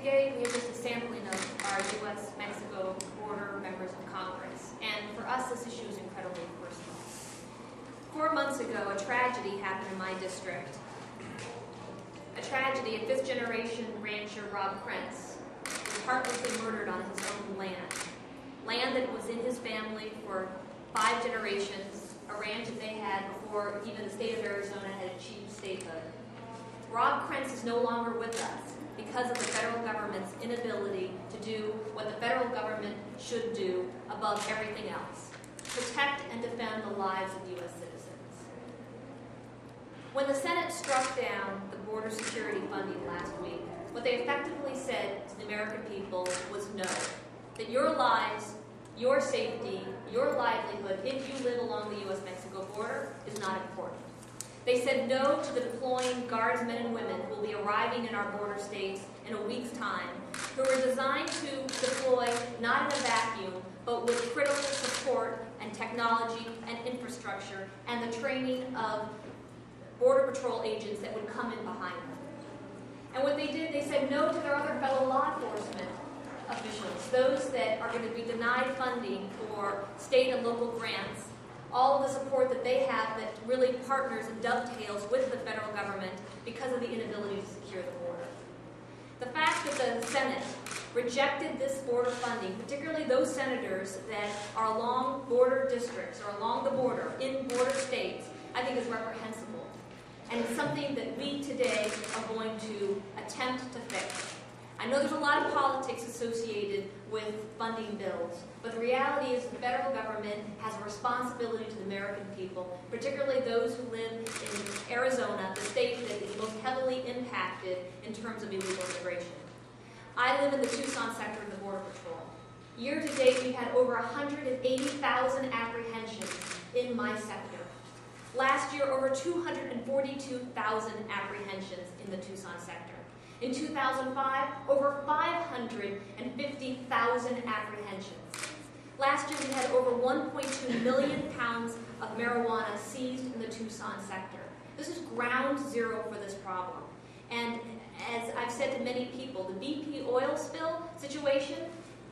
Today we have just a sampling of our U.S. Mexico border members of Congress, and for us this issue is incredibly personal. 4 months ago, a tragedy happened in my district. A tragedy. A fifth-generation rancher, Rob Krentz, was heartlessly murdered on his own land that was in his family for 5 generations, a ranch that they had before even the state of Arizona had achieved statehood. Rob Krentz is no longer with us because of the federal government's inability to do what the federal government should do above everything else: protect and defend the lives of U.S. citizens. When the Senate struck down the border security funding last week, what they effectively said to the American people was no. That your lives, your safety, your livelihood, if you live along the U.S. Mexico border, is not important. They said no to the deploying guardsmen and women who will be arriving in our border states in a week's time, who are designed to deploy not in a vacuum, but with critical support and technology and infrastructure and the training of Border Patrol agents that would come in behind them. And what they did, they said no to their other fellow law enforcement officials, those that are going to be denied funding for state and local grants, all of the support that they have that really partners and dovetails with the federal government because of the inability to secure the border. The fact that the Senate rejected this border funding, particularly those senators that are along border districts or along the border in border states, I think is reprehensible. And it's something that we today are going to attempt to fix. I know there's a lot of politics associated with funding bills, but the reality is the federal government has a responsibility to the American people, particularly those who live in Arizona, the state that is most heavily impacted in terms of illegal immigration. I live in the Tucson sector of the Border Patrol. Year to date, we've had over 180,000 apprehensions in my sector. Last year, over 242,000 apprehensions in the Tucson sector. In 2005, over 550,000 apprehensions. Last year, we had over 1.2 million pounds of marijuana seized in the Tucson sector. This is ground zero for this problem. And as I've said to many people, the BP oil spill situation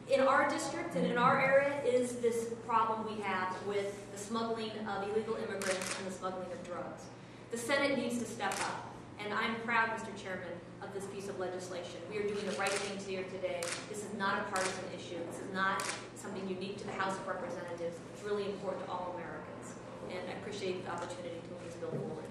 in our district and in our area is this problem we have with the smuggling of illegal immigrants and the smuggling of drugs. The Senate needs to step up. And I'm proud, Mr. Chairman, of this piece of legislation. We are doing the right things here today. This is not a partisan issue. This is not something unique to the House of Representatives. It's really important to all Americans. And I appreciate the opportunity to move this bill forward.